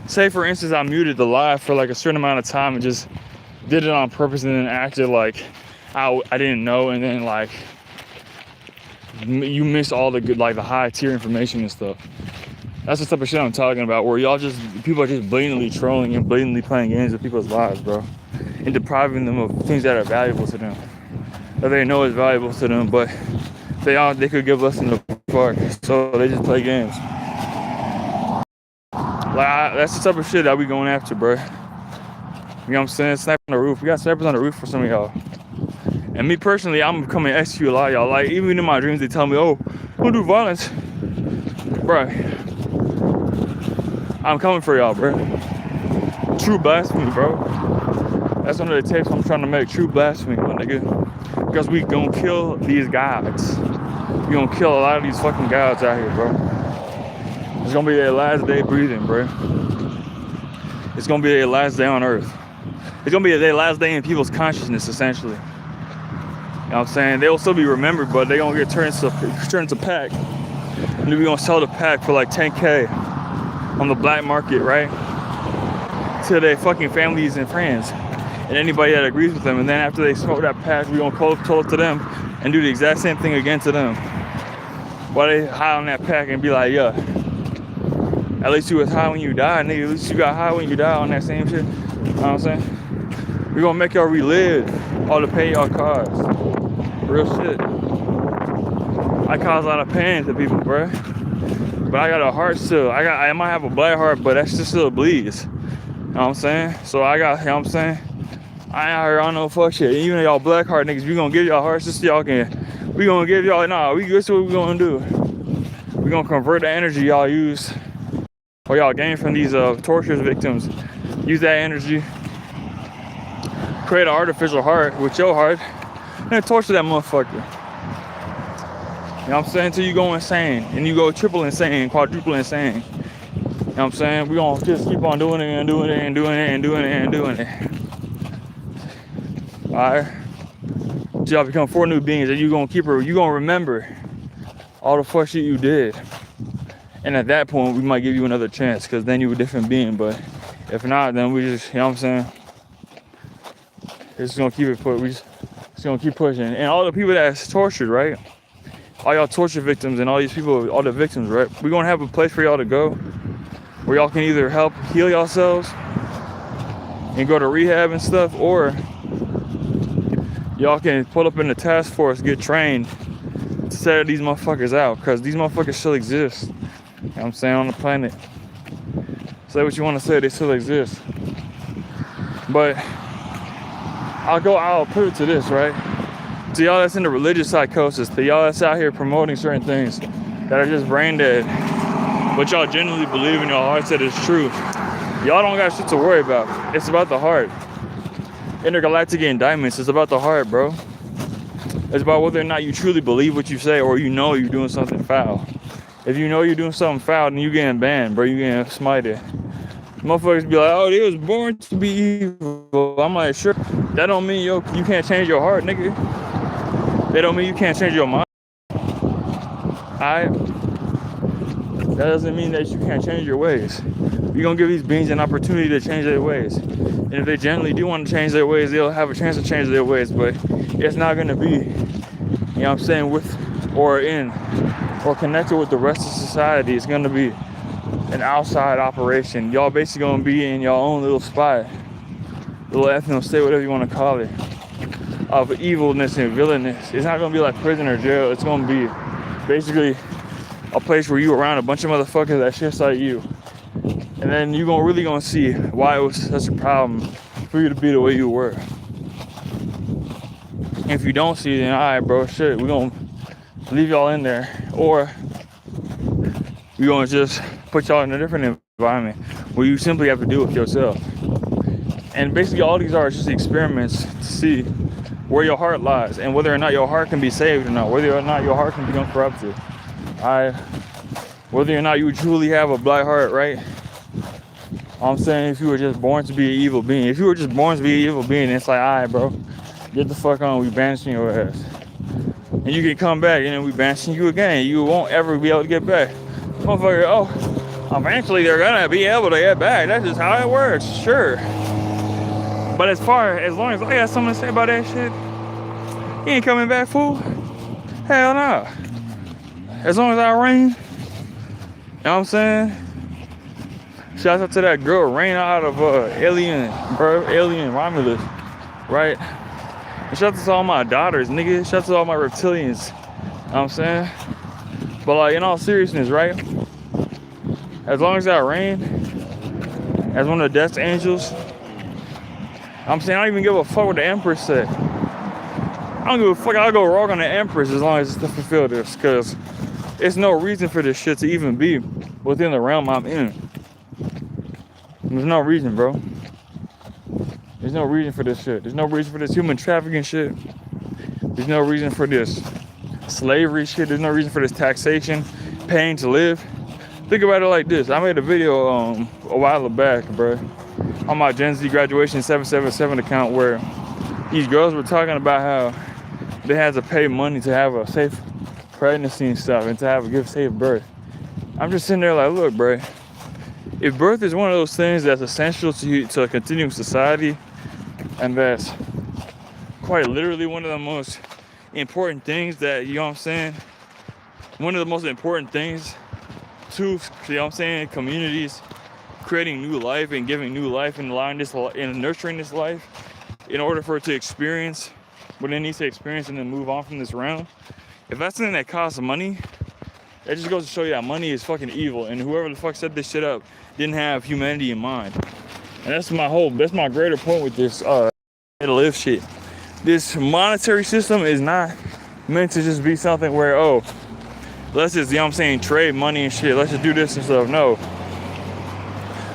Say, for instance, I muted the live for like a certain amount of time and just did it on purpose and then acted like I didn't know, and then like you miss all the good, like the high tier information and stuff. That's the type of shit I'm talking about, where people are just blatantly trolling and blatantly playing games with people's lives, bro, and depriving them of things that are valuable to them, that they know is valuable to them, but they could give less than the fuck, so they just play games. Like, that's the type of shit that we going after, bro. You know what I'm saying? Sniper on the roof. We got snipers on the roof for some of y'all. And me personally, I'm becoming to execute a lot of y'all. Like, even in my dreams, they tell me, oh, don't do violence. Bro, I'm coming for y'all, bro. True blasphemy, bro. That's one of the tapes I'm trying to make. True blasphemy, my nigga. Because we gonna kill these gods. We gonna kill a lot of these fucking gods out here, bro. It's gonna be their last day breathing, bro. It's gonna be their last day on earth. It's gonna be their last day in people's consciousness, essentially. You know what I'm saying? They'll still be remembered, but they gonna get turned into pack. And then we gonna sell the pack for like 10K on the black market, right? To their fucking families and friends and anybody that agrees with them. And then after they smoke that pack, we gonna toll it to them and do the exact same thing again to them. While they high on that pack and be like, yeah, at least you was high when you died, nigga. At least you got high when you died on that same shit. You know what I'm saying? We gonna make y'all relive all the pain y'all caused. Real shit. I cause a lot of pain to people, bro. But I got a heart still. I might have a black heart, but that shit still bleeds. You know what I'm saying? So I got, you know what I'm saying? I ain't out here on no fuck shit. Even y'all black heart niggas, we gonna give y'all hearts just so y'all can. We gonna give y'all, this is what we gonna do. We gonna convert the energy y'all use, or y'all gain from these torture victims. Use that energy, create an artificial heart with your heart, and torture that motherfucker. You know what I'm saying? Until you go insane, and you go triple insane, quadruple insane. You know what I'm saying? We gonna just keep on doing it and doing it and doing it and doing it and doing it. Alright? Till y'all become 4 new beings, and you gonna remember all the fuck shit you did. And at that point, we might give you another chance because then you're a different being. But if not, then we just, you know what I'm saying? It's just gonna keep it put. We just gonna keep pushing. And all the people that's tortured, right? All y'all torture victims and all these people, all the victims, right? We're gonna have a place for y'all to go where y'all can either help heal yourselves and go to rehab and stuff, or y'all can pull up in the task force, get trained to set these motherfuckers out, because these motherfuckers still exist. You know what I'm saying? On the planet. Say what you want to say, they still exist. But I'll put it to this, right? To y'all that's into religious psychosis, to y'all that's out here promoting certain things that are just brain dead, but y'all genuinely believe in your hearts that it's true, y'all don't got shit to worry about. It's about the heart. Intergalactic indictments, it's about the heart, bro. It's about whether or not you truly believe what you say, or you know you're doing something foul. If you know you're doing something foul, then you getting banned, bro. You getting smited. Motherfuckers be like, oh, they was born to be evil. I'm like, sure. That don't mean you can't change your heart, nigga. That don't mean you can't change your mind. Alright? That doesn't mean that you can't change your ways. You're gonna give these beings an opportunity to change their ways. And if they genuinely do want to change their ways, they'll have a chance to change their ways. But it's not gonna be, you know what I'm saying, with or in or connected with the rest of society. It's gonna be an outside operation. Y'all basically gonna be in your own little spot, little ethno state, whatever you want to call it, of evilness and villainous. It's not gonna be like prison or jail. It's gonna be basically a place where you around a bunch of motherfuckers that shit's like you, and then you really gonna see why it was such a problem for you to be the way you were. If you don't see it, then alright, bro, shit, we gonna leave y'all in there, or we gonna just put y'all in a different environment where you simply have to deal with yourself. And basically all these are just experiments to see where your heart lies and whether or not your heart can be saved or not, whether or not your heart can become corrupted. Whether or not you truly have a black heart, right? I'm saying if you were just born to be an evil being. If you were just born to be an evil being, it's like, alright, bro, get the fuck on, we banishing your ass. And you can come back and then we banishing you again. You won't ever be able to get back. Motherfucker, oh, eventually they're gonna be able to get back. That's just how it works, sure. But as long as I got something to say about that shit, he ain't coming back, fool. Hell no. As long as I reign, you know what I'm saying? Shout out to that girl, Rain out of Alien Romulus, right? And shout out to all my daughters, nigga. Shout out to all my reptilians, you know what I'm saying? But like, in all seriousness, right? As long as I reign as one of the Death Angels, I'm saying I don't even give a fuck what the Empress said. I don't give a fuck. I'll go rogue on the Empress as long as it's to fulfill this, because there's no reason for this shit to even be within the realm I'm in. There's no reason, bro. There's no reason for this shit. There's no reason for this human trafficking shit. There's no reason for this slavery shit. There's no reason for this taxation, paying to live. Think about it like this. I made a video a while back, bro, on my Gen Z graduation 777 account, where these girls were talking about how they had to pay money to have a safe pregnancy and stuff, and to have a good safe birth. I'm just sitting there like, look, bro, if birth is one of those things that's essential to a continuing society, and that's quite literally one of the most important things that, you know what I'm saying, one of the most important things to, you know what I'm saying, communities creating new life and giving new life and allowing this and nurturing this life in order for it to experience what it needs to experience and then move on from this realm. If that's something that costs money, it just goes to show you that money is fucking evil, and whoever the fuck set this shit up didn't have humanity in mind. And that's my greater point with this live shit. This monetary system is not meant to just be something where, oh, let's just, you know what I'm saying, trade money and shit, let's just do this and stuff. No.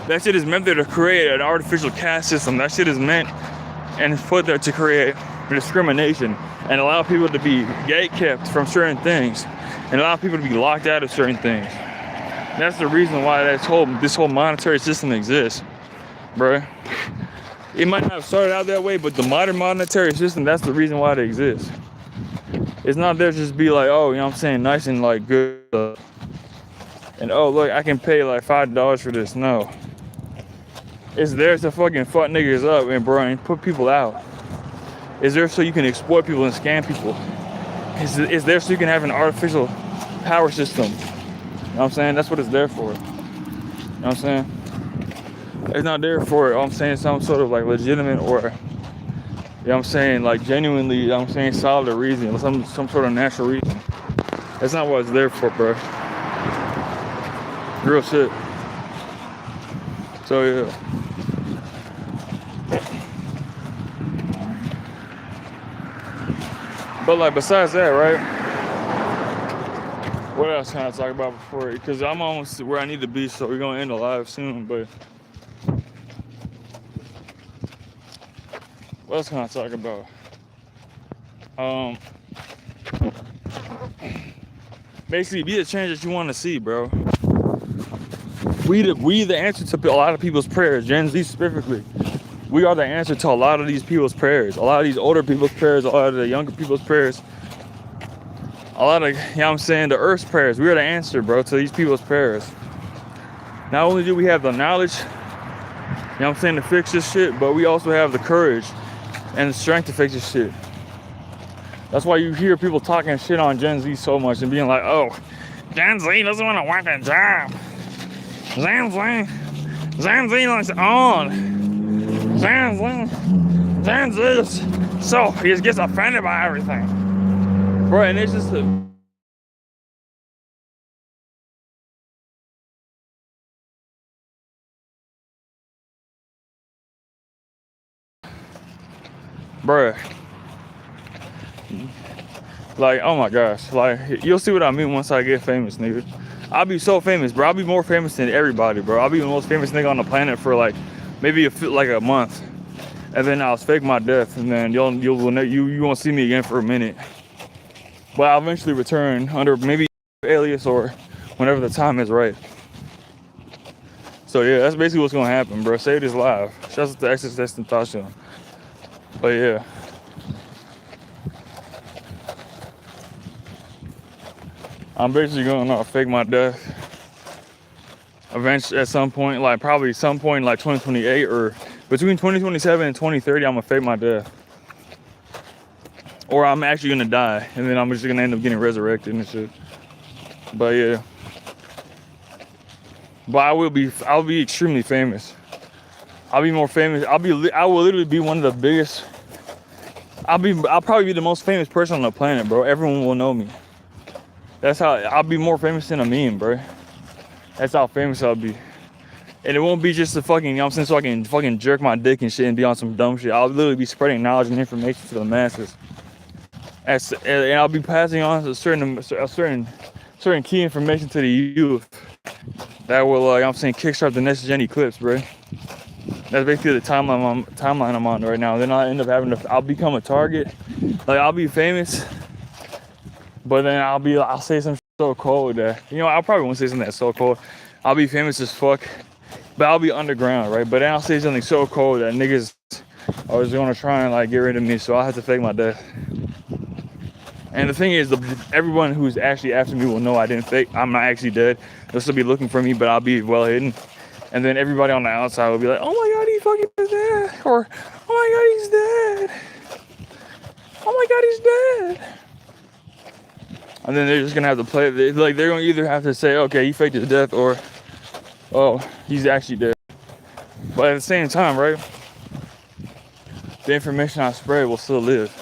That shit is meant there to create an artificial caste system. That shit is meant and it's put there to create discrimination and allow people to be gatekept from certain things and allow people to be locked out of certain things. That's the reason why this whole monetary system exists, bro. It might not have started out that way, but the modern monetary system, that's the reason why it exists. It's not there to just be like, oh, you know what I'm saying, nice and like good. And oh look, I can pay like $5 for this. No. It's there to fucking fuck niggas up and bro and put people out. It's there so you can exploit people and scam people. It's there so you can have an artificial power system. You know what I'm saying? That's what it's there for. You know what I'm saying? It's not there for, I'm saying, some sort of like legitimate or, you know what I'm saying, like genuinely, you know what I'm saying, solid reason, some sort of natural reason. That's not what it's there for, bro. Real shit. So yeah. But like besides that, right? What else can I talk about before? Because I'm almost where I need to be, so we're gonna end the live soon. But what else can I talk about? Basically, be the change that you want to see, bro. We the answer to a lot of people's prayers, Gen Z specifically. We are the answer to a lot of these people's prayers, a lot of these older people's prayers, a lot of the younger people's prayers, a lot of, you know what I'm saying, the earth's prayers. We are the answer, bro, to these people's prayers. Not only do we have the knowledge, you know what I'm saying, to fix this shit, but we also have the courage and the strength to fix this shit. That's why you hear people talking shit on Gen Z so much and being like, oh, Gen Z doesn't want to work a job. Gen Z likes on. Gen Z is so he just gets offended by everything. Bro, and it's just bruh. Like, oh my gosh. Like, you'll see what I mean once I get famous, nigga. I'll be so famous, bro. I'll be more famous than everybody, bro. I'll be the most famous nigga on the planet for like maybe a month. And then I'll fake my death, and then you won't see me again for a minute. But I'll eventually return under maybe alias or whenever the time is right. So yeah, that's basically what's gonna happen, bro. Save this live. Shouts out to Exodus Tentacion. But yeah. I'm basically gonna fake my death eventually at some point, like probably some point like 2028 or between 2027 and 2030, I'm gonna fake my death. Or I'm actually gonna die and then I'm just gonna end up getting resurrected and shit. But yeah. But I'll be extremely famous. I'll be more famous. I will literally be one of the biggest. I'll probably be the most famous person on the planet, bro. Everyone will know me. That's how I'll be more famous than a meme, bro. That's how famous I'll be. And it won't be just the fucking, you know what I'm saying, so I can fucking jerk my dick and shit and be on some dumb shit. I'll literally be spreading knowledge and information to the masses. And I'll be passing on a certain key information to the youth that will, you know what I'm saying, kickstart the next gen eclipse, bro. That's basically the timeline I'm on right now. Then I'll end up I'll become a target. Like, I'll be famous. But then I'll say some shit so cold that, you know, I probably won't say something that's so cold. I'll be famous as fuck, but I'll be underground, right? But then I'll say something so cold that niggas are just gonna try and like get rid of me, so I'll have to fake my death. And the thing is, everyone who's actually after me will know I'm not actually dead. They'll still be looking for me, but I'll be well hidden. And then everybody on the outside will be like, oh my god, he fucking is dead. Or, oh my god, he's dead. Oh my god, he's dead. And then they're just gonna have to play it. Like, they're gonna either have to say, okay, he faked his death, or, oh, he's actually dead. But at the same time, right, the information I spread will still live.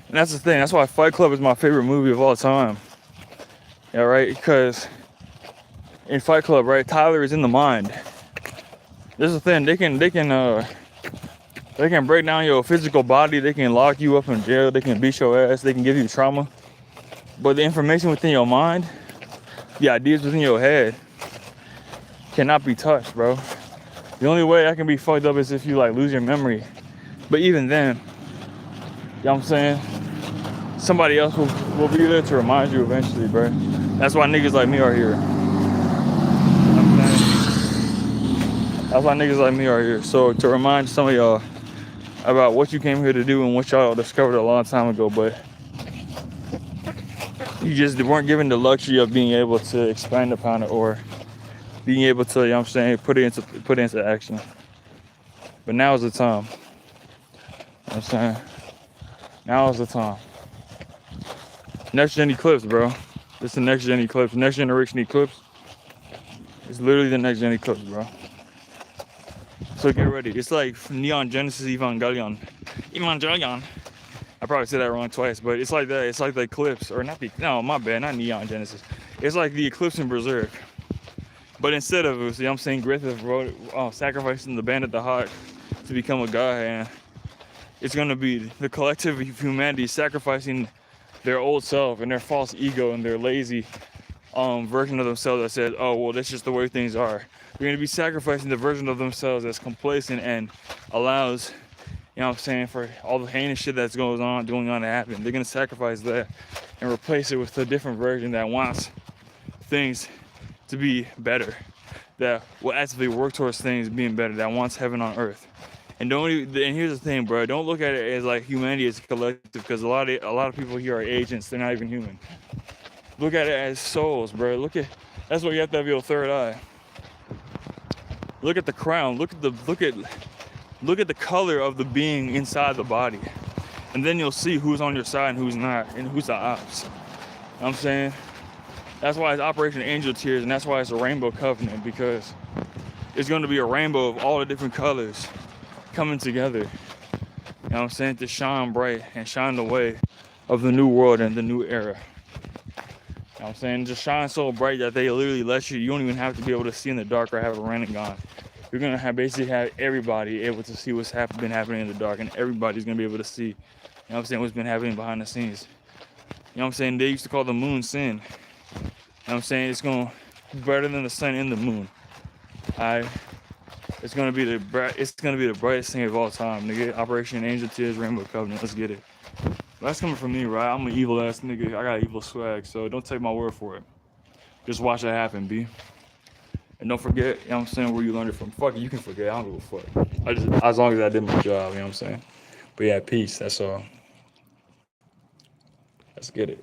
And that's the thing. That's why Fight Club is my favorite movie of all time. Yeah, right? Because in Fight Club, right, Tyler is in the mind. This is the thing. They can break down your physical body. They can lock you up in jail. They can beat your ass. They can give you trauma. But the information within your mind, the ideas within your head, cannot be touched, bro. The only way that can be fucked up is if you like lose your memory. But even then, you know what I'm saying? Somebody else will be there to remind you eventually, bro. That's why niggas like me are here. You know what I'm saying? That's why niggas like me are here. So to remind some of y'all about what you came here to do and what y'all discovered a long time ago, but You just weren't given the luxury of being able to expand upon it or being able to, you know what I'm saying, put it into action. But now is the time. You know what I'm saying? Now is the time. Next gen eclipse, bro. This is the next gen eclipse. Next generation eclipse. It's literally the next gen eclipse, bro. So get ready. It's like Neon Genesis Evangelion. Evangelion. I probably said that wrong twice, but it's like that. It's like the eclipse, or not the, no, my bad, not Neon Genesis. It's like the eclipse in Berserk. But instead of, you know what I'm saying, Griffith wrote, sacrificing the Bandit the Hawk to become a god, and it's gonna be the collective of humanity sacrificing their old self and their false ego and their lazy version of themselves that said, oh, well, that's just the way things are. They're gonna be sacrificing the version of themselves that's complacent and allows, you know what I'm saying, for all the heinous shit that's going on to happen. They're gonna sacrifice that and replace it with a different version that wants things to be better, that will actively work towards things being better, that wants heaven on earth. And and here's the thing, bro, don't look at it as like humanity is collective, because a lot of people here are agents, they're not even human. Look at it as souls, bro. That's why you have to have your third eye. Look at the crown, look at the color of the being inside the body. And then you'll see who's on your side and who's not, and who's the ops. You know what I'm saying? That's why it's Operation Angel Tears, and that's why it's a rainbow covenant, because it's going to be a rainbow of all the different colors coming together. You know what I'm saying? To shine bright and shine the way of the new world and the new era. You know what I'm saying? Just shine so bright that they literally let you don't even have to be able to see in the dark or have a running gun. You're going to basically have everybody able to see what's been happening in the dark, and everybody's going to be able to see, you know what I'm saying, what's been happening behind the scenes. You know what I'm saying? They used to call the moon sin. You know what I'm saying? It's going to be better than the sun and the moon. It's gonna be the brightest thing of all time, nigga. Operation Angel Tears, Rainbow Covenant. Let's get it. That's coming from me, right? I'm an evil ass nigga. I got evil swag, so don't take my word for it. Just watch it happen, B. And don't forget, you know what I'm saying, where you learned it from. Fuck it, you can forget. I don't give a fuck. As long as I did my job, you know what I'm saying? But yeah, peace. That's all. Let's get it.